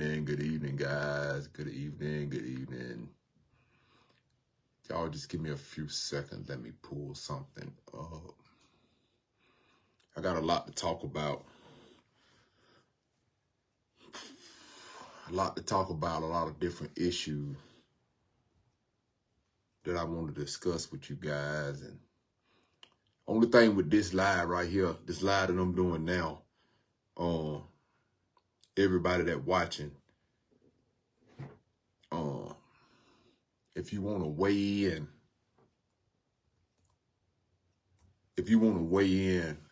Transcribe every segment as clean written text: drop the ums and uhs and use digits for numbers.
evening, guys. Good evening. Y'all just give me a few seconds. Let me pull something up. I got a lot to talk about. A lot of different issues that I want to discuss with you guys. And only thing with this live right here, this live that I'm doing now, everybody that watching, if you want to weigh in,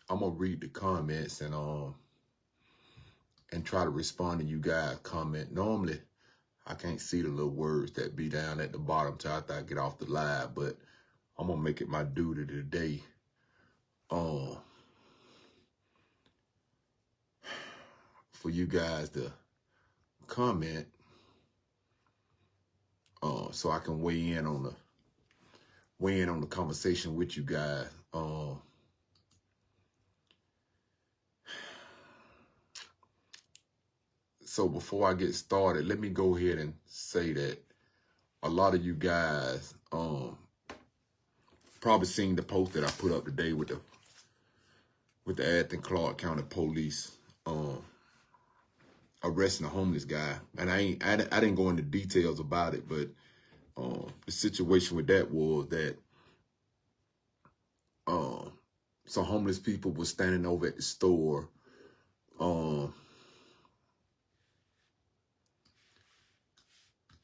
I'm gonna read the comments and try to respond to you guys' comment. Normally, I can't see the little words that be down at the bottom till after I get off the live, but I'm gonna make it my duty today. For you guys to comment, so I can weigh in on the conversation with you guys. So before I get started, let me go ahead and say that a lot of you guys probably seen the post that I put up today with the Athens Clark County Police arresting a homeless guy. And I didn't go into details about it, but the situation with that was that some homeless people were standing over at the store.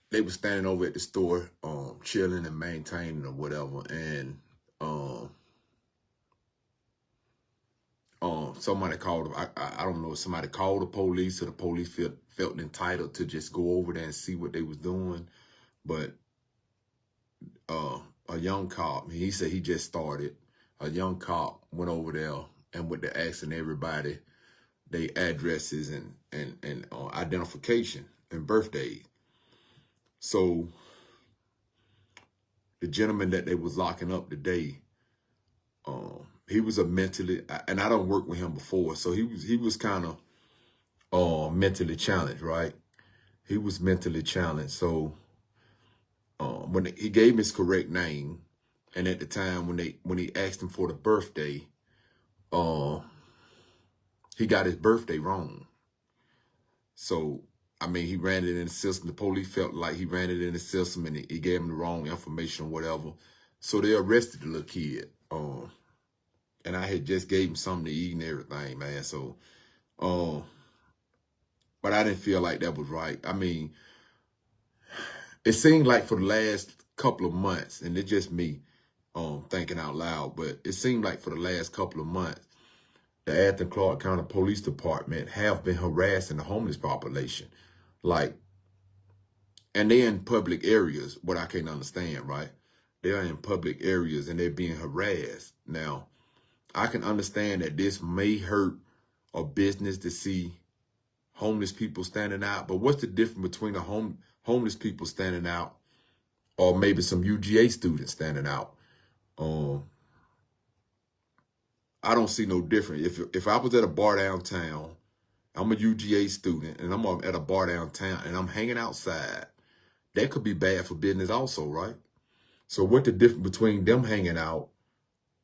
They were standing over at the store, chilling and maintaining or whatever. And somebody called, I don't know if somebody called the police or the police felt entitled to just go over there and see what they was doing. But a young cop, he said he just started, a young cop went over there and with the asking everybody their addresses and identification and birthdays. So the gentleman that they was locking up today, he was a mentally, and I don't work with him before, so he was kind of mentally challenged, right? He was mentally challenged. So when he gave his correct name, and at the time when he asked him for the birthday, he got his birthday wrong. So I mean, he ran it in the system. The police felt like he ran it in the system and he gave him the wrong information or whatever. So they arrested the little kid. And I had just gave him something to eat and everything, man. So, but I didn't feel like that was right. I mean, it seemed like for the last couple of months, and it's just me thinking out loud, but it seemed like for the last couple of months, the Athens Clark County Police Department have been harassing the homeless population. Like, and they're in public areas, what I can't understand, right? They're in public areas and they're being harassed. Now, I can understand that this may hurt a business to see homeless people standing out, but what's the difference between the homeless people standing out or maybe some UGA students standing out? I don't see no difference. If I was at a bar downtown, I'm a UGA student, and I'm at a bar downtown, and I'm hanging outside, that could be bad for business also, right? So what's the difference between them hanging out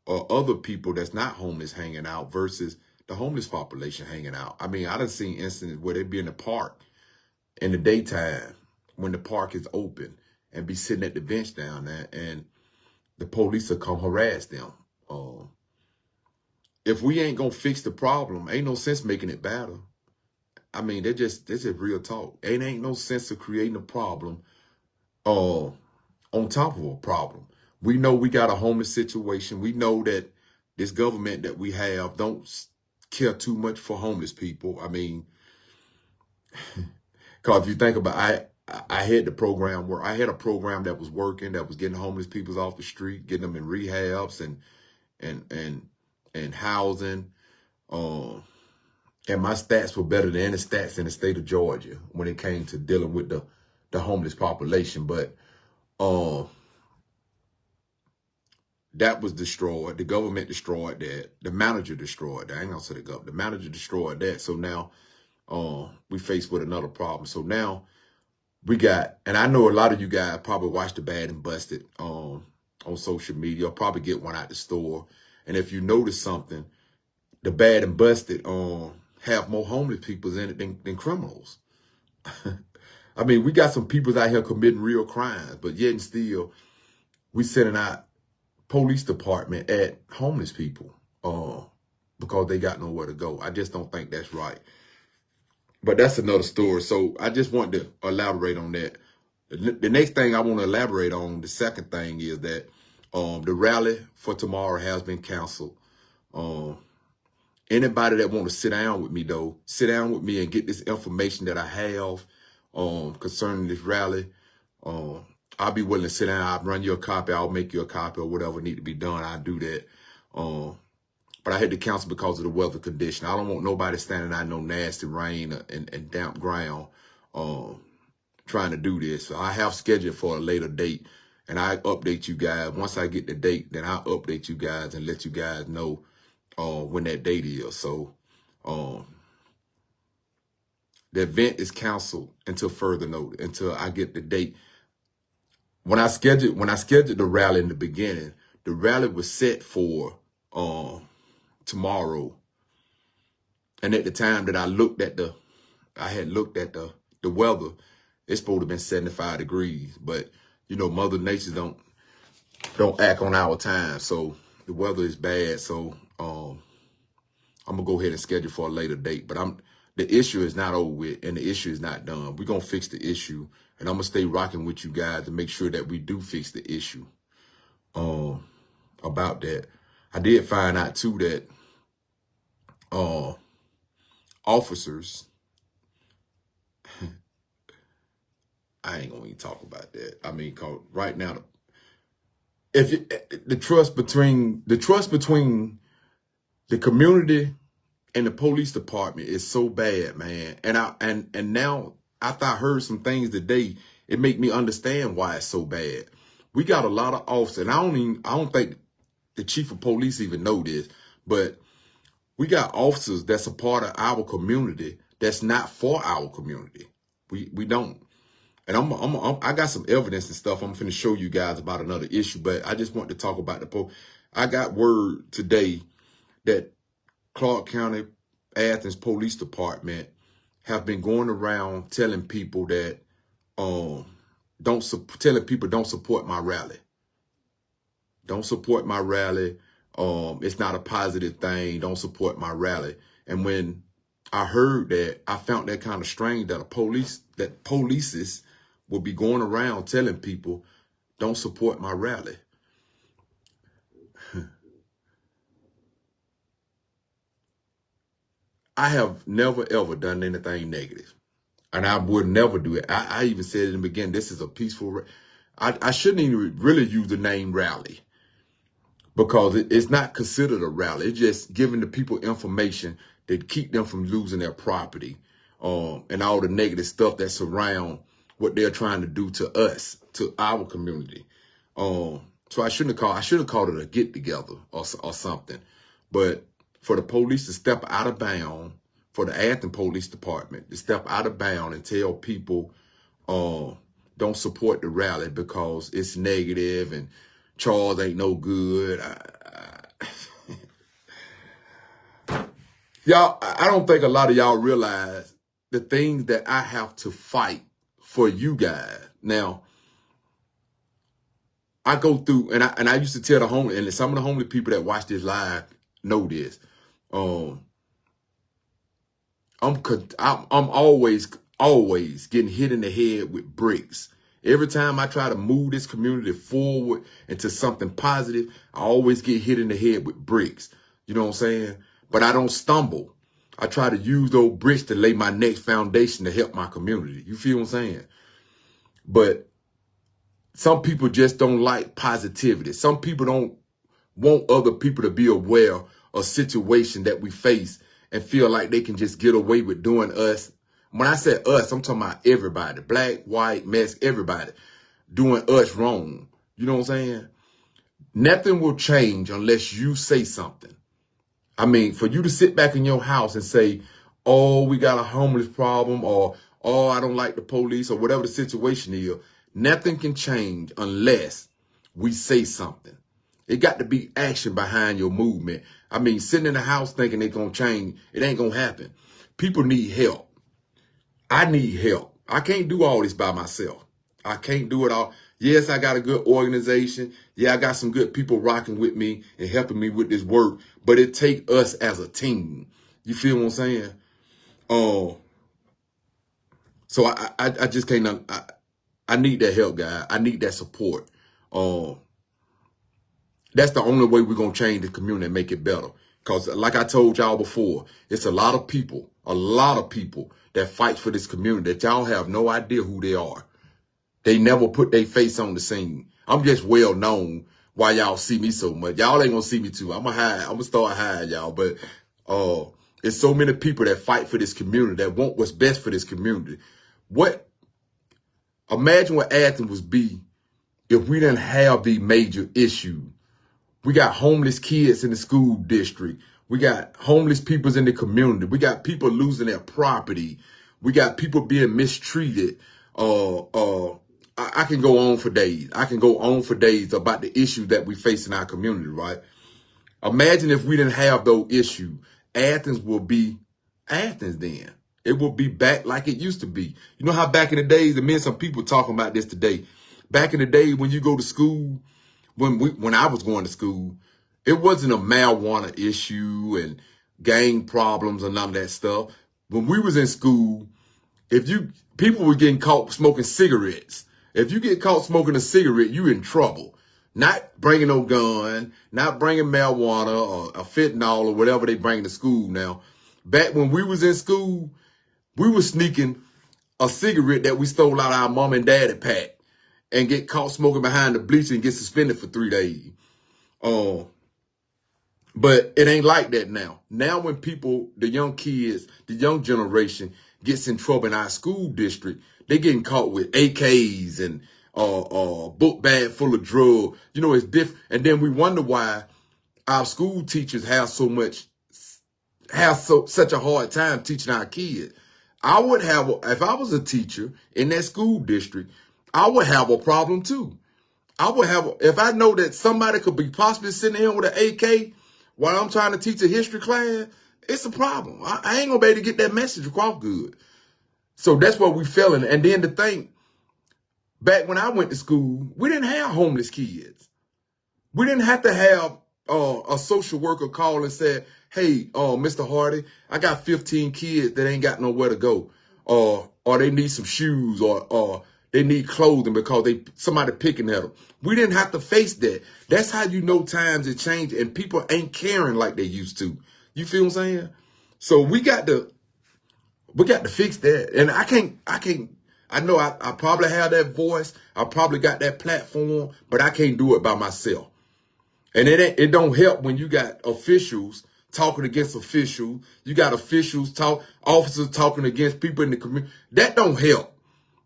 or other people that's not homeless hanging out versus the homeless population hanging out? I mean, I done seen incidents where they be in the park in the daytime when the park is open and be sitting at the bench down there, and the police will come harass them. If we ain't gonna fix the problem, ain't no sense making it better. I mean, that's just real talk. Ain't no sense of creating a problem on top of a problem. We know we got a homeless situation. We know that this government that we have don't care too much for homeless people. I mean, because if you think about I had the program where I had a program that was working, that was getting homeless people off the street, getting them in rehabs and housing. And my stats were better than any stats in the state of Georgia when it came to dealing with the homeless population. But that was destroyed. The government destroyed that. The manager destroyed that. I ain't gonna say the government. The manager destroyed that. So now we faced with another problem. So now we got, and I know a lot of you guys probably watch the Bad and Busted on social media, or probably get one at the store. And if you notice something, the Bad and Busted have more homeless people in it than criminals. I mean, we got some people out here committing real crimes, but yet and still, we sending out police department at homeless people because they got nowhere to go. I just don't think that's right. But that's another story. So I just want to elaborate on that. The next thing I want to elaborate on, the second thing, is that the rally for tomorrow has been canceled. Anybody that want to sit down with me, though, sit down with me and get this information that I have concerning this rally. I'll be willing to sit down. I'll run you a copy. I'll make you a copy, or whatever need to be done. I'll do that. But I had to cancel because of the weather condition. I don't want nobody standing out in no nasty rain and damp ground trying to do this. So I have scheduled for a later date, and I update you guys. Once I get the date, then I'll update you guys and let you guys know when that date is. So the event is canceled until further notice, until I get the date. When I scheduled the rally in the beginning, the rally was set for tomorrow. And at the time that I had looked at the weather, it's supposed to have been 75 degrees. But you know, Mother Nature don't act on our time. So the weather is bad. So I'm gonna go ahead and schedule for a later date. But the issue is not over with, and the issue is not done. We're gonna fix the issue, and I'm gonna stay rocking with you guys to make sure that we do fix the issue. About that, I did find out too that officers, I ain't gonna even talk about that. I mean, cause right now, the trust between the community and the police department is so bad, man. And now, after I heard some things today, it make me understand why it's so bad. We got a lot of officers, and I don't think the chief of police even know this, but we got officers that's a part of our community that's not for our community. We don't. And I got some evidence and stuff I'm finna show you guys about another issue, but I just want to talk about I got word today that Clark County, Athens Police Department have been going around telling people that don't support my rally. Don't support my rally. It's not a positive thing. Don't support my rally. And when I heard that, I found that kind of strange that polices will be going around telling people don't support my rally. I have never, ever done anything negative. And I would never do it. I even said in the beginning, this is a peaceful I shouldn't even really use the name rally, because it's not considered a rally. It's just giving the people information that keep them from losing their property and all the negative stuff that surround what they're trying to do to us, to our community. So I should have called it a get together or something. But for the police to step out of bounds, for the Athens Police Department to step out of bounds and tell people don't support the rally because it's negative and Charles ain't no good. Y'all, I don't think a lot of y'all realize the things that I have to fight for you guys. Now, I go through, and I used to tell the homeless, and some of the homeless people that watch this live know this. I'm always getting hit in the head with bricks. Every time I try to move this community forward into something positive, I always get hit in the head with bricks. You know what I'm saying? But I don't stumble. I try to use those bricks to lay my next foundation to help my community. You feel what I'm saying? But some people just don't like positivity. Some people don't want other people to be aware of situation that we face and feel like they can just get away with doing us. When I say us, I'm talking about everybody, black, white, Mexican, everybody doing us wrong. You know what I'm saying? Nothing will change unless you say something. I mean, for you to sit back in your house and say, oh, we got a homeless problem, or oh, I don't like the police, or whatever the situation is. Nothing can change unless we say something. It got to be action behind your movement. I mean, sitting in the house thinking it's going to change, it ain't going to happen. People need help. I need help. I can't do all this by myself. I can't do it all. Yes, I got a good organization. Yeah, I got some good people rocking with me and helping me with this work, but it take us as a team. You feel what I'm saying? So I just can't, I need that help, guys. I need that support. That's the only way we're going to change the community and make it better. Because like I told y'all before, it's a lot of people that fight for this community that y'all have no idea who they are. They never put their face on the scene. I'm just well known why y'all see me so much. Y'all ain't going to see me too. I'm going to start hiding y'all. But it's so many people that fight for this community, that want what's best for this community. Imagine what Athens would be if we didn't have the major issue. We got homeless kids in the school district. We got homeless people in the community. We got people losing their property. We got people being mistreated. I can go on for days. I can go on for days about the issues that we face in our community, right? Imagine if we didn't have those issues. Athens will be Athens then. It will be back like it used to be. You know how back in the days, and me and some people talking about this today. Back in the day when you go to school, when I was going to school, it wasn't a marijuana issue and gang problems and none of that stuff. When we was in school, people were getting caught smoking cigarettes. If you get caught smoking a cigarette, you in trouble. Not bringing no gun, not bringing marijuana or a fentanyl or whatever they bring to school now. Back when we was in school, we were sneaking a cigarette that we stole out of our mom and daddy pack and get caught smoking behind the bleacher and get suspended for 3 days. But it ain't like that now. Now when people, the young kids, the young generation gets in trouble in our school district, they getting caught with AKs and book bag full of drugs. You know, it's different. And then we wonder why our school teachers have such a hard time teaching our kids. If I was a teacher in that school district, I would have a problem too. If I know that somebody could be possibly sitting here with an AK while I'm trying to teach a history class, it's a problem. I ain't gonna be able to get that message across good. So that's what we feeling. And then to think, back when I went to school, we didn't have homeless kids. We didn't have to have a social worker call and say, hey, Mr. Hardy, I got 15 kids that ain't got nowhere to go. Or they need some shoes or they need clothing because somebody picking at them. We didn't have to face that. That's how you know times have changed and people ain't caring like they used to. You feel what I'm saying? So we got to fix that. And I know I probably have that voice. I probably got that platform, but I can't do it by myself. And it don't help when you got officials talking against officials. You got officers talking against people in the community. That don't help.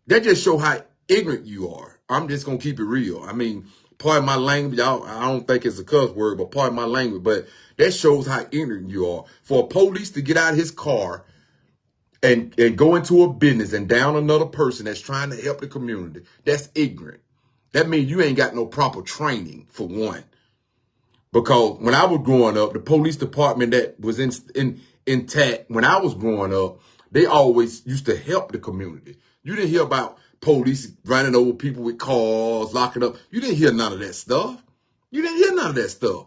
That just show how ignorant you are. I'm just going to keep it real. I mean, pardon my language. I don't think it's a cuss word, but pardon my language. But that shows how ignorant you are. For a police to get out of his car and go into a business and down another person that's trying to help the community, that's ignorant. That means you ain't got no proper training, for one. Because when I was growing up, the police department that was intact when I was growing up, they always used to help the community. You didn't hear about police running over people with cars, locking up. You didn't hear none of that stuff. You didn't hear none of that stuff.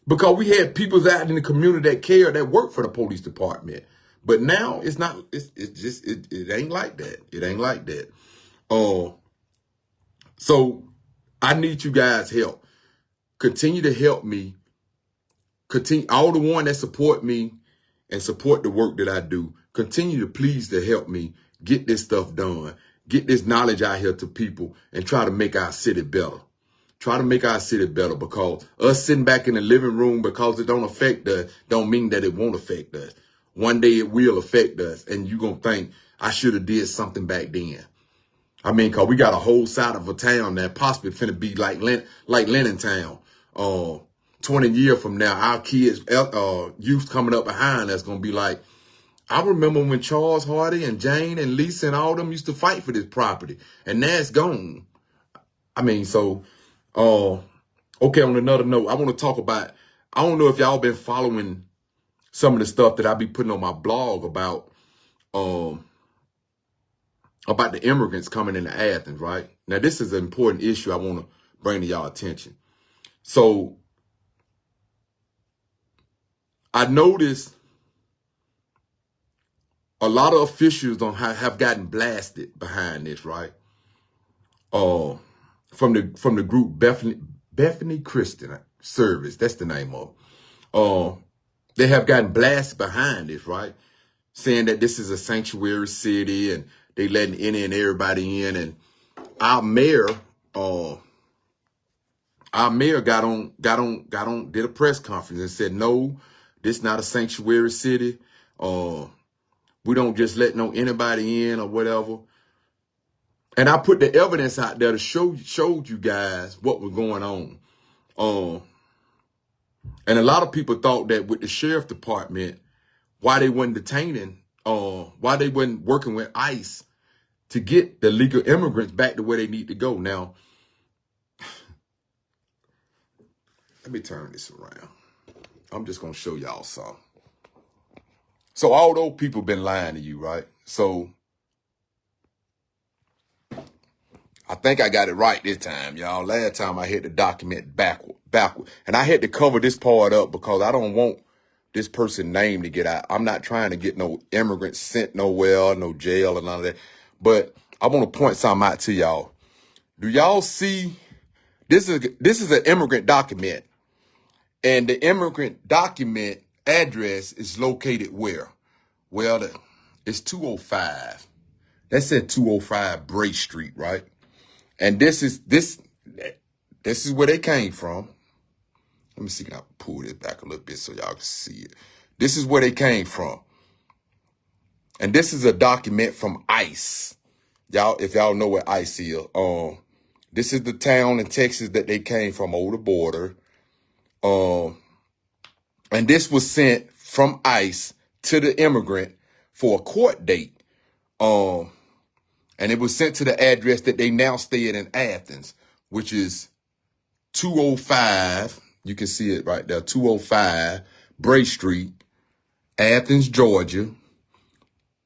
Because we had people out in the community that care, that work for the police department. But now it's not, it ain't like that. It ain't like that. So I need you guys' help. Continue to help me. Continue, all the one that support me and support the work that I do. Continue to please to help me get this stuff done. Get this knowledge out here to people and try to make our city better. Try to make our city better, because us sitting back in the living room because it don't affect us don't mean that it won't affect us. One day it will affect us, and you're going to think, I should have did something back then. I mean, because we got a whole side of a town that possibly finna be like Lennon Town. 20 years from now, our kids, youth coming up behind us going to be like, I remember when Charles Hardy and Jane and Lisa and all them used to fight for this property, and now it's gone. I mean, so, okay, on another note, I want to talk about, I don't know if y'all been following some of the stuff that I be putting on my blog um, about the immigrants coming into Athens, right? Now, this is an important issue I want to bring to y'all attention. So, I noticed a lot of officials have gotten blasted behind this, right? From the group Bethany Christian Service, that's the name of. They have gotten blasted behind this, right? Saying that this is a sanctuary city and they letting any and everybody in. And our mayor, uh, did a press conference and said, no, this not a sanctuary city. We don't just let anybody in or whatever. And I put the evidence out there to showed you guys what was going on. And a lot of people thought that with the sheriff department, why they wasn't detaining, why they wasn't working with ICE to get the legal immigrants back to where they need to go. Now, let me turn this around. I'm just going to show y'all something. So all those people been lying to you, right? So I think I got it right this time, y'all. Last time I hit the document backward. And I had to cover this part up because I don't want this person's name to get out. I'm not trying to get no immigrants sent nowhere, no jail and none of that. But I want to point something out to y'all. Do y'all see, this is an immigrant document. And the immigrant document address is located where? Well, it's 205. That's at 205 Bray Street, right? And this is where they came from. Let me see, can I pull this back a little bit so y'all can see it? This is where they came from. And this is a document from ICE. Y'all, if y'all know what ICE is, this is the town in Texas that they came from over the border. And this was sent from ICE to the immigrant for a court date. And it was sent to the address that they now stay in Athens, which is 205. You can see it right there, 205 Bray Street, Athens, Georgia,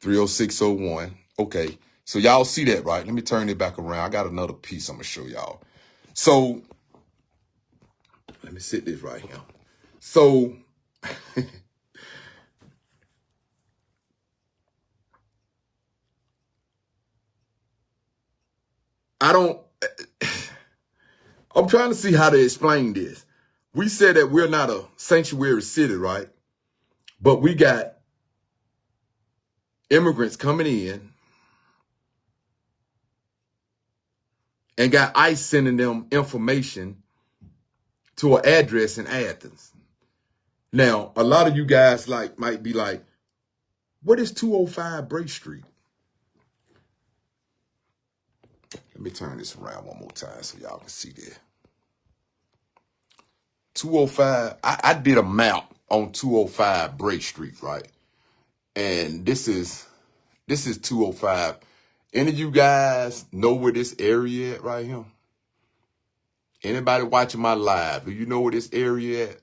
30601. Okay, so y'all see that, right? Let me turn it back around. I got another piece I'm going to show y'all. So let me sit this right here. So I'm trying to see how to explain this. We said that we're not a sanctuary city, right? But we got immigrants coming in and got ICE sending them information to an address in Athens. Now, a lot of you guys might be like, what is 205 Bray Street? Let me turn this around one more time so y'all can see that. 205, I did a map on 205 Bray Street, right? And this is 205. Any of you guys know where this area at right here? Anybody watching my live, do you know where this area at?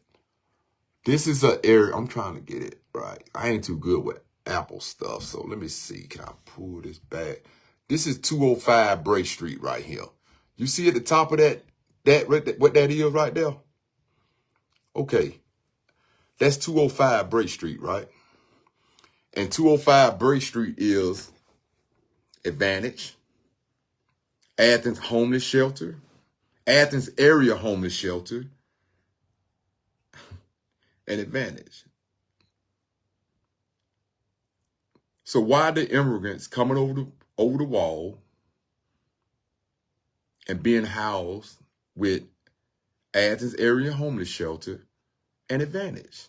This is an area, I'm trying to get it right. I ain't too good with Apple stuff, so let me see. Can I pull this back? This is 205 Bray Street right here. You see at the top of that what that is right there? Okay, that's 205 Bray Street, right? And 205 Bray Street is Advantage, Athens Homeless Shelter, Athens Area Homeless Shelter, and Advantage. So why the immigrants coming over the wall and being housed with Athens Area Homeless Shelter and Advantage?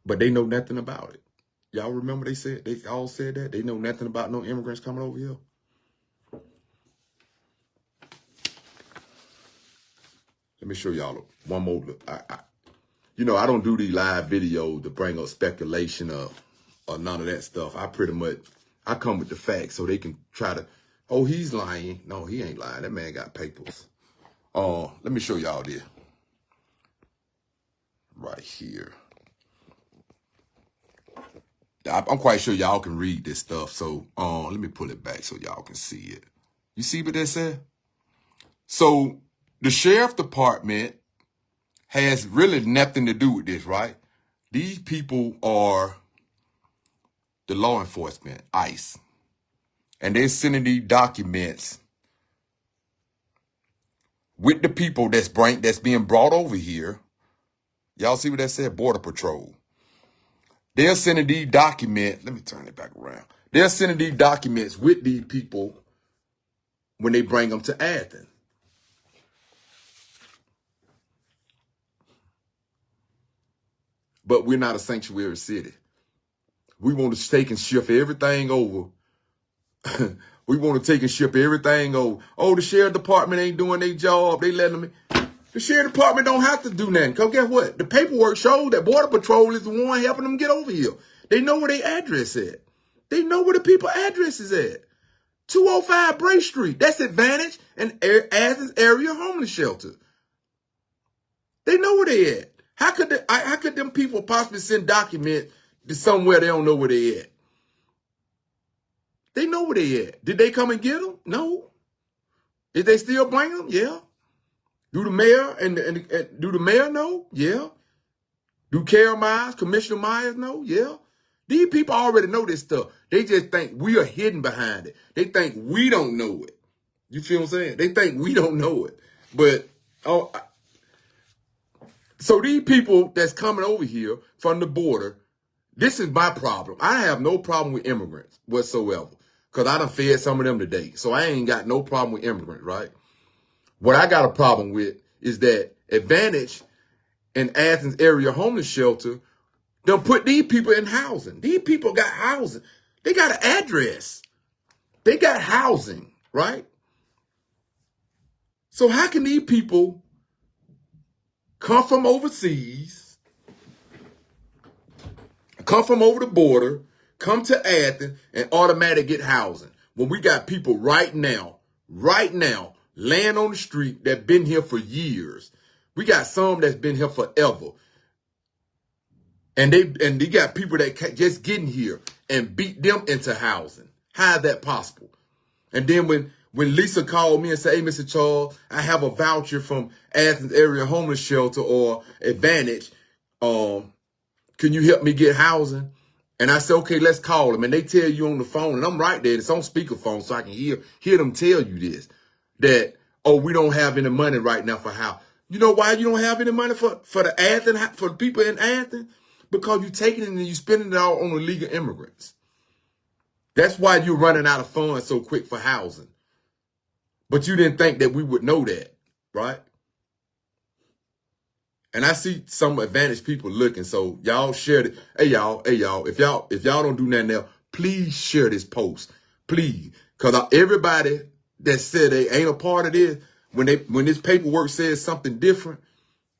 But they know nothing about it. Y'all remember they all said that? They know nothing about no immigrants coming over here? Let me show y'all one more. I don't do these live videos to bring up speculation of or none of that stuff. I come with the facts so they can try to, oh, he's lying. No, he ain't lying. That man got papers. Let me show y'all this. Right here. I'm quite sure y'all can read this stuff. So let me pull it back so y'all can see it. You see what that said? So the sheriff department has really nothing to do with this, right? These people are the law enforcement, ICE. And they're sending these documents with the people that's being brought over here. Y'all see what that said? Border Patrol. They're sending these documents. Let me turn it back around. They're sending these documents with these people when they bring them to Athens. But we're not a sanctuary city. We want to take and shift everything over. We want to take and ship everything over. Oh, the sheriff department ain't doing their job. They letting them in. The sheriff department don't have to do nothing. Because guess what? The paperwork shows that Border Patrol is the one helping them get over here. They know where their address is at. They know where the people's address is at. 205 Bray Street. That's Advantage and Athens Area Homeless Shelter. They know where they at. How could them people possibly send documents to somewhere they don't know where they at? They know where they at. Did they come and get them? No. Did they still bring them? Yeah. Do the mayor and do the mayor know? Yeah. Do Carol Myers, Commissioner Myers know? Yeah. These people already know this stuff. They just think we are hidden behind it. They think we don't know it. You feel what I'm saying? They think we don't know it. But so these people that's coming over here from the border, this is my problem. I have no problem with immigrants whatsoever because I done fed some of them today. So I ain't got no problem with immigrants, right? What I got a problem with is that Advantage and Athens Area Homeless Shelter, they'll put these people in housing. These people got housing. They got an address. They got housing, right? So how can these people come from overseas, come from over the border, come to Athens, and automatically get housing when we got people right now, laying on the street that been here for years? We got some that's been here forever. And they got people that just getting here and beat them into housing. How is that possible? And then when Lisa called me and said, hey, Mr. Charles, I have a voucher from Athens Area Homeless Shelter or Advantage. Can you help me get housing? And I said, okay, let's call them. And they tell you on the phone, and I'm right there. It's on speakerphone, so I can hear them tell you this, that, oh, we don't have any money right now for house. You know why you don't have any money for the people in Athens? Because you're taking it and you're spending it all on illegal immigrants. That's why you're running out of funds so quick for housing. But you didn't think that we would know that, right? And I see some Advantage people looking, so y'all share it. Hey y'all, if y'all don't do nothing else, please share this post, please, because everybody that said they ain't a part of this, when this paperwork says something different,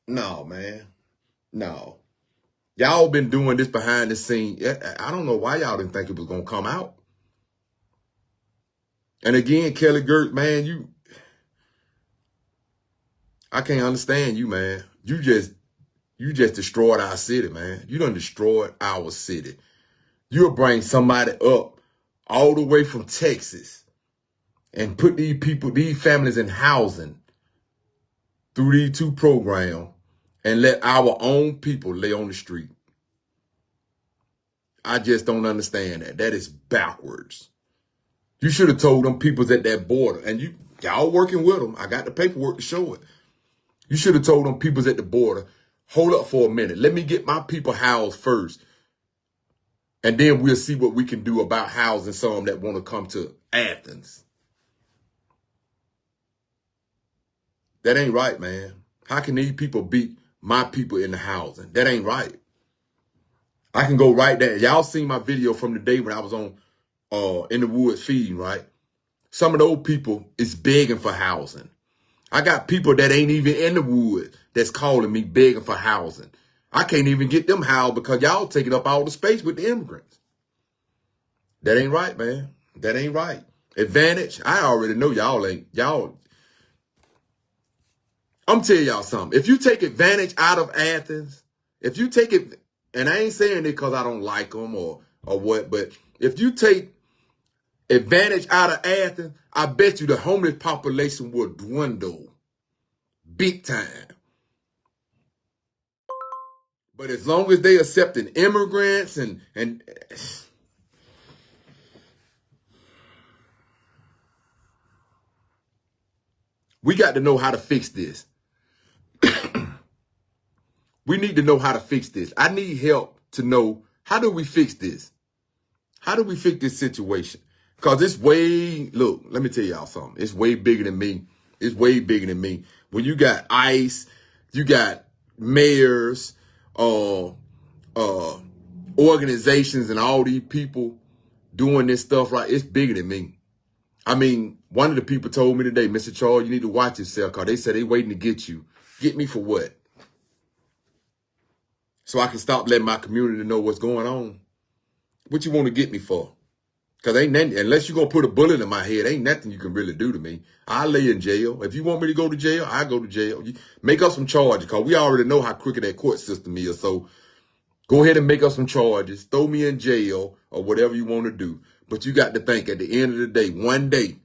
no, man, no. Y'all been doing this behind the scene. I don't know why y'all didn't think it was gonna come out. And again, Kelly Gert, man, I can't understand you, man. You just destroyed our city, man. You done destroyed our city. You'll bring somebody up all the way from Texas and put these families in housing through these two programs and let our own people lay on the street. I just don't understand that. That is backwards. You should have told them peoples at that border, and y'all working with them. I got the paperwork to show it. You should have told them peoples at the border, hold up for a minute. Let me get my people housed first. And then we'll see what we can do about housing some that want to come to Athens. That ain't right, man. How can these people beat my people in the housing? That ain't right. I can go right there. Y'all seen my video from the day when I was on in the woods feeding, right? Some of those people is begging for housing. I got people that ain't even in the woods that's calling me begging for housing. I can't even get them housed because y'all taking up all the space with the immigrants. That ain't right, man. That ain't right. Advantage, I already know y'all. I'm telling y'all something. If you take advantage out of Athens, if you take it, and I ain't saying it because I don't like them or what, but if you take advantage out of Athens, I bet you the homeless population will dwindle big time. But as long as they accepting immigrants and we got to know how to fix this. We need to know how to fix this. I need help to know, how do we fix this? How do we fix this situation? Because it's look, let me tell y'all something. It's way bigger than me. It's way bigger than me. When you got ICE, you got mayors, organizations and all these people doing this stuff, right? It's bigger than me. I mean, one of the people told me today, Mr. Charles, you need to watch yourself because they said they waiting to get you. Get me for what? So I can stop letting my community know what's going on. What you want to get me for? Because ain't nothing, unless you're going to put a bullet in my head, ain't nothing you can really do to me. I'll lay in jail. If you want me to go to jail, I'll go to jail. Make up some charges because we already know how crooked that court system is. So go ahead and make up some charges. Throw me in jail or whatever you want to do. But you got to think at the end of the day, one day,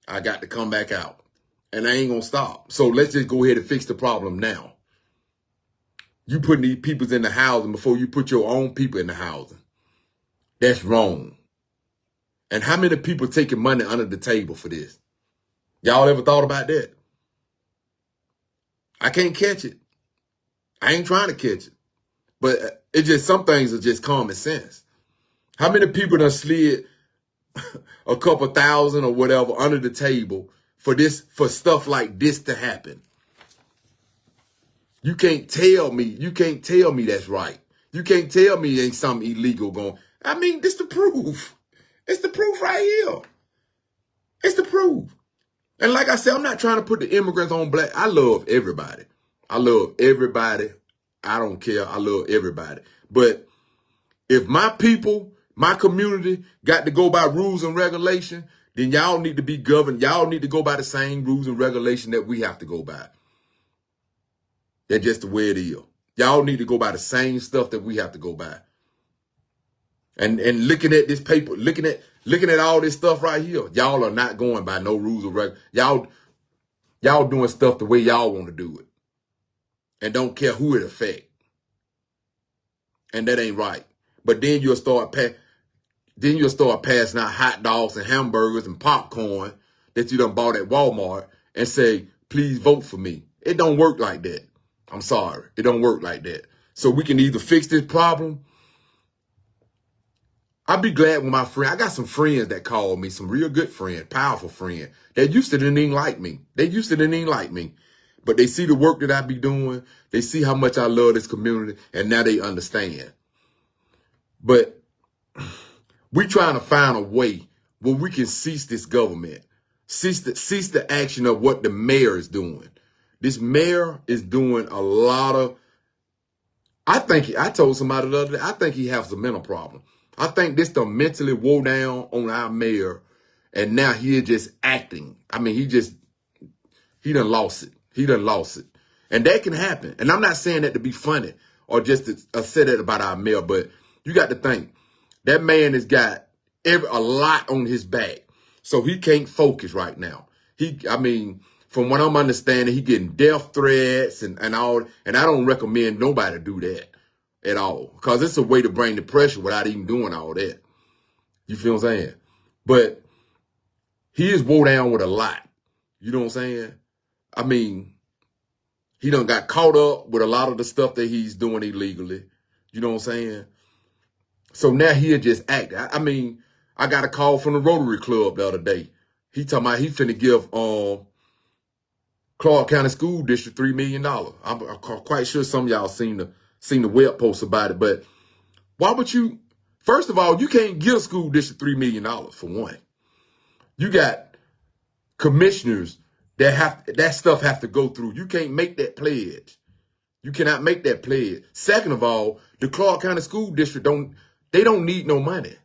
I got to come back out. And I ain't going to stop. So let's just go ahead and fix the problem now. You putting these people in the housing before you put your own people in the housing. That's wrong. And how many people taking money under the table for this? Y'all ever thought about that? I can't catch it. I ain't trying to catch it. But it just, some things are just common sense. How many people done slid a couple thousand or whatever under the table for stuff like this to happen? You can't tell me that's right. You can't tell me ain't something illegal going. I mean, this the proof. It's the proof right here. It's the proof. And like I said, I'm not trying to put the immigrants on black. I love everybody. I love everybody. I don't care. I love everybody. But if my people, my community got to go by rules and regulation, then y'all need to be governed. Y'all need to go by the same rules and regulation that we have to go by. That's just the way it is. Y'all need to go by the same stuff that we have to go by. And looking at this paper, looking at all this stuff right here, y'all are not going by no rules or regulation. Y'all doing stuff the way y'all want to do it. And don't care who it affect. And that ain't right. But then you'll start passing out hot dogs and hamburgers and popcorn that you done bought at Walmart and say, please vote for me. It don't work like that. I'm sorry. It don't work like that. So we can either fix this problem. I'll be glad when I got some friends that call me, some real good friends, powerful friends. They used to didn't even like me. But they see the work that I be doing. They see how much I love this community, and now they understand. But we trying to find a way where we can cease this government, cease the action of what the mayor is doing. This mayor is doing a lot of, I told somebody the other day, I think he has a mental problem. I think this done mentally wore down on our mayor, and now he is just acting. I mean, he done lost it. He done lost it. And that can happen. And I'm not saying that to be funny or just to say that about our mayor, but you got to think, that man has got a lot on his back. So he can't focus right now. From what I'm understanding, he getting death threats and all. And I don't recommend nobody do that at all. Because it's a way to bring the pressure without even doing all that. You feel what I'm saying? But he is wore down with a lot. You know what I'm saying? I mean, he done got caught up with a lot of the stuff that he's doing illegally. You know what I'm saying? So now he'll just act. I mean, I got a call from the Rotary Club the other day. He talking about he finna give Clark County School District $3 million. I'm quite sure some of y'all seen the web post about it. But why would you? First of all, you can't give a school district $3 million for one. You got commissioners that stuff have to go through. You can't make that pledge. You cannot make that pledge. Second of all, the Clark County School District don't need no money.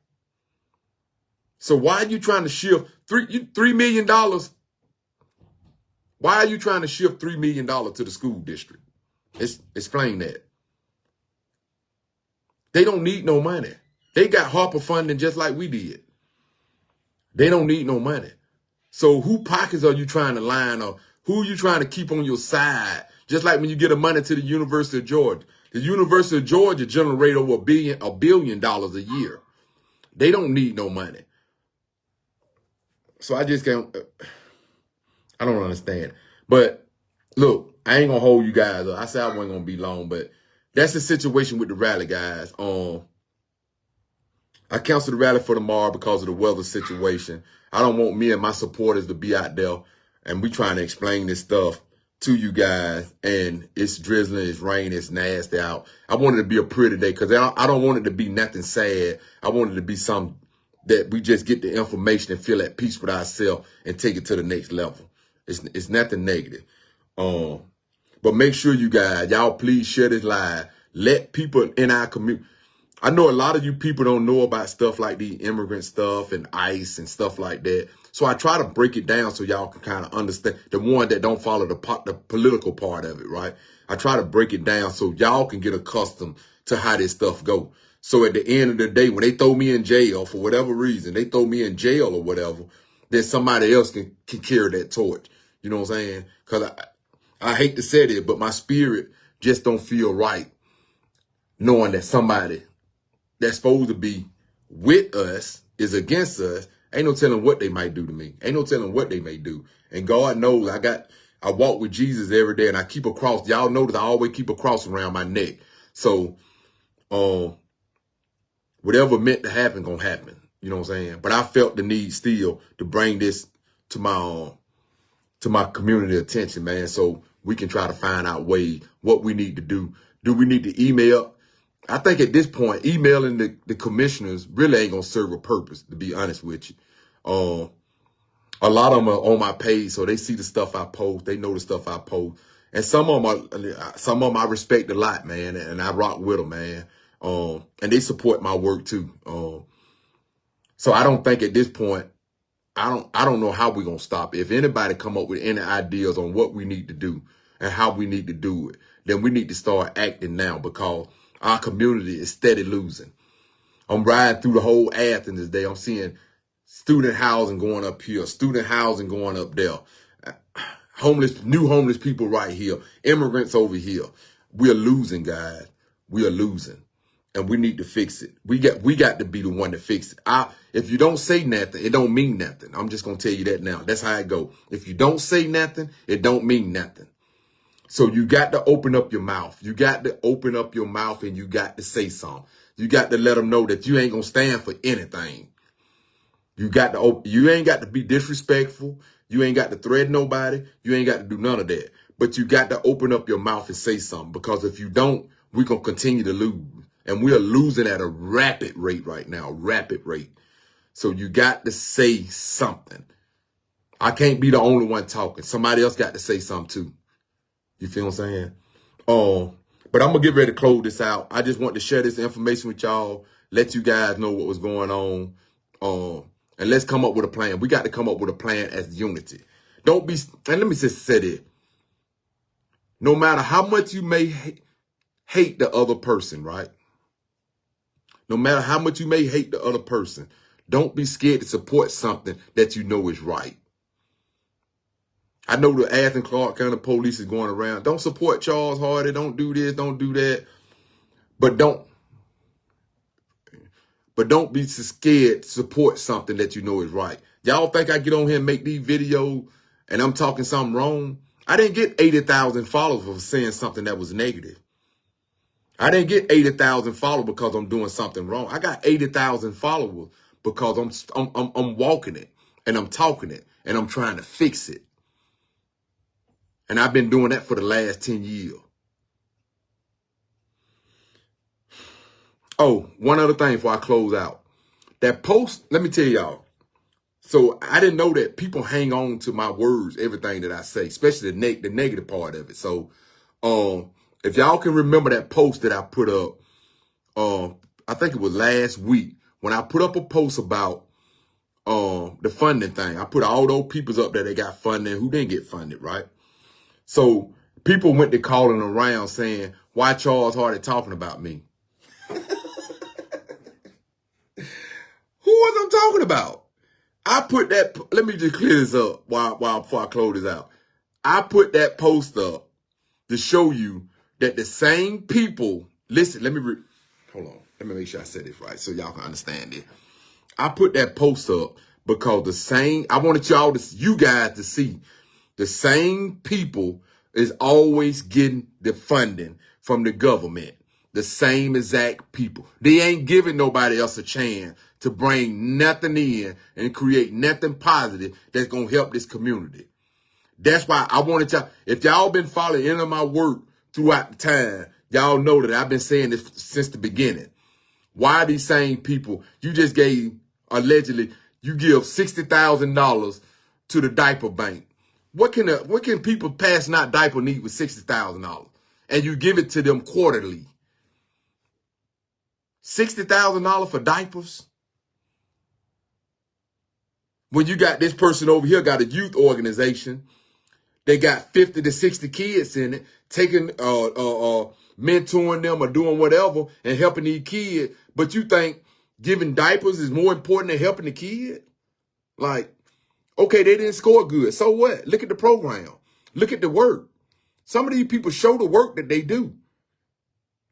So why are you trying to shift $3 million? Why are you trying to shift $3 million to the school district? Explain that. They don't need no money. They got Harper funding just like we did. They don't need no money. So who pockets are you trying to line up? Who are you trying to keep on your side? Just like when you get the money to the University of Georgia. The University of Georgia generates over $1 billion a year. They don't need no money. So I just can't, I don't understand. But look, I ain't gonna hold you guys up. I said I wasn't gonna be long, but that's the situation with the rally, guys. I canceled the rally for tomorrow because of the weather situation. I don't want me and my supporters to be out there and we trying to explain this stuff to you guys. And it's drizzling, it's raining, it's nasty out. I want it to be a pretty day because I don't want it to be nothing sad. I want it to be something that we just get the information and feel at peace with ourselves and take it to the next level. It's nothing negative. But make sure you guys, y'all please share this live. Let people in our community. I know a lot of you people don't know about stuff like the immigrant stuff and ICE and stuff like that. So I try to break it down so y'all can kind of understand, the one that don't follow the political part of it, right? I try to break it down so y'all can get accustomed to how this stuff go. So at the end of the day, when they throw me in jail for whatever reason, they throw me in jail or whatever, then somebody else can carry that torch. You know what I'm saying? Because I hate to say it, but my spirit just don't feel right knowing that somebody that's supposed to be with us is against us. Ain't no telling what they might do to me. Ain't no telling what they may do. And God knows I walk with Jesus every day and I keep a cross. Y'all notice I always keep a cross around my neck. So, whatever meant to happen gonna happen. You know what I'm saying? But I felt the need still to bring this to my community attention, man. So we can try to find out ways what we need to do. Do we need to email? I think at this point, emailing the commissioners really ain't gonna serve a purpose, to be honest with you. A lot of them are on my page, so they see the stuff I post. They know the stuff I post. And some of them I respect a lot, man, and I rock with them, man. And they support my work too. So I don't think at this point, I don't know how we're gonna stop it. If anybody come up with any ideas on what we need to do and how we need to do it, then we need to start acting now because our community is steady losing. I'm riding through the whole Athens today. I'm seeing student housing going up here, student housing going up there, new homeless people right here, immigrants over here. We're losing, guys. We are losing. And we need to fix it. We got to be the one to fix it. If you don't say nothing, it don't mean nothing. I'm just going to tell you that now. That's how it go. If you don't say nothing, it don't mean nothing. So you got to open up your mouth. You got to open up your mouth and you got to say something. You got to let them know that you ain't going to stand for anything. You ain't got to be disrespectful. You ain't got to threaten nobody. You ain't got to do none of that. But you got to open up your mouth and say something because if you don't, we're going to continue to lose. And we are losing at a rapid rate right now, rapid rate. So you got to say something. I can't be the only one talking. Somebody else got to say something too. You feel what I'm saying? But I'm going to get ready to close this out. I just want to share this information with y'all, let you guys know what was going on. And let's come up with a plan. We got to come up with a plan as unity. Don't be, and let me just say this. No matter how much you may hate the other person, right? No matter how much you may hate the other person, don't be scared to support something that you know is right. I know the Athens Clark County police is going around. Don't support Charles Hardy. Don't do this. Don't do that. But don't be scared to support something that you know is right. Y'all think I get on here and make these videos and I'm talking something wrong? I didn't get 80,000 followers for saying something that was negative. I didn't get 80,000 followers because I'm doing something wrong. I got 80,000 followers because I'm walking it and I'm talking it and I'm trying to fix it. And I've been doing that for the last 10 years. Oh, one other thing before I close out. That post, let me tell y'all. So I didn't know that people hang on to my words, everything that I say, especially the negative part of it. So if y'all can remember that post that I put up, I think it was last week when I put up a post about the funding thing. I put all those peoples up there that got funding who didn't get funded, right? So people went to calling around saying, why Charles Hardy talking about me? Who was I talking about? I put that, let me just clear this up before I close this out. I put that post up to show you that the same people, listen, hold on. Let me make sure I said this right so y'all can understand it. I put that post up because I wanted you guys to see the same people is always getting the funding from the government. The same exact people. They ain't giving nobody else a chance to bring nothing in and create nothing positive that's going to help this community. That's why I wanted y'all, if y'all been following any of my work throughout the time, y'all know that I've been saying this since the beginning. Why these same people, you just gave, allegedly, you give $60,000 to the diaper bank. What can people passing out diaper need with $60,000? And you give it to them quarterly. $60,000 for diapers? When you got this person over here, got a youth organization, they got 50 to 60 kids in it, taking, mentoring them or doing whatever and helping these kids. But you think giving diapers is more important than helping the kid? Like, okay, they didn't score good. So what? Look at the program. Look at the work. Some of these people show the work that they do.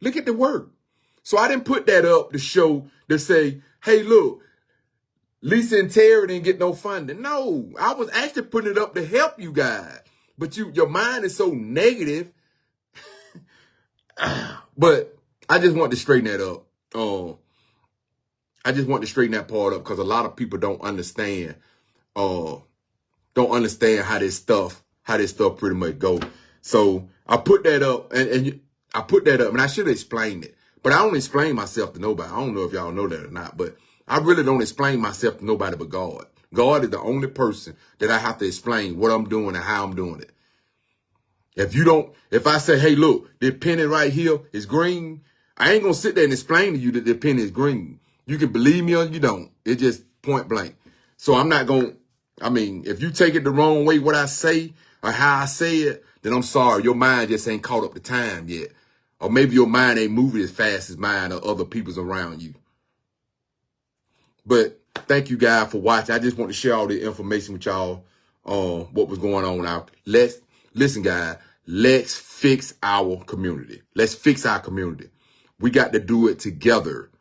Look at the work. So I didn't put that up to say, hey, look, Lisa and Terry didn't get no funding. No, I was actually putting it up to help you guys. But your mind is so negative. But I just want to straighten that up. I just want to straighten that part up because a lot of people don't understand how this stuff pretty much go. So I put that up I put that up and I should have explained it. But I don't explain myself to nobody. I don't know if y'all know that or not, but I really don't explain myself to nobody but God. God is the only person that I have to explain what I'm doing and how I'm doing it. If I say, hey, look, the penny right here is green, I ain't going to sit there and explain to you that the penny is green. You can believe me or you don't. It's just point blank. So I'm not going to, if you take it the wrong way, what I say or how I say it, then I'm sorry. Your mind just ain't caught up to time yet. Or maybe your mind ain't moving as fast as mine or other people's around you. But thank you guys for watching. I just want to share all the information with y'all on what was going on now. Listen, guys, let's fix our community. Let's fix our community. We got to do it together.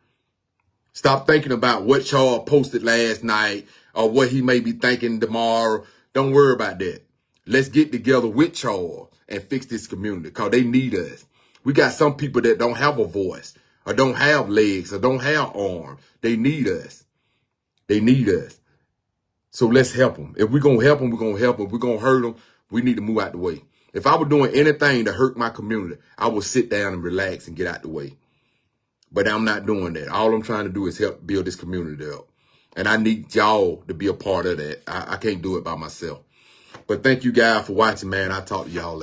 Stop thinking about what Charles posted last night or what he may be thinking tomorrow. Don't worry about that. Let's get together with Charles and fix this community because they need us. We got some people that don't have a voice or don't have legs or don't have arms. They need us. They need us. So let's help them. If we're going to help them, we're going to help them. If we're going to hurt them, we need to move out the way. If I were doing anything to hurt my community, I would sit down and relax and get out the way. But I'm not doing that. All I'm trying to do is help build this community up. And I need y'all to be a part of that. I can't do it by myself. But thank you guys for watching, man. I'll talk to y'all later.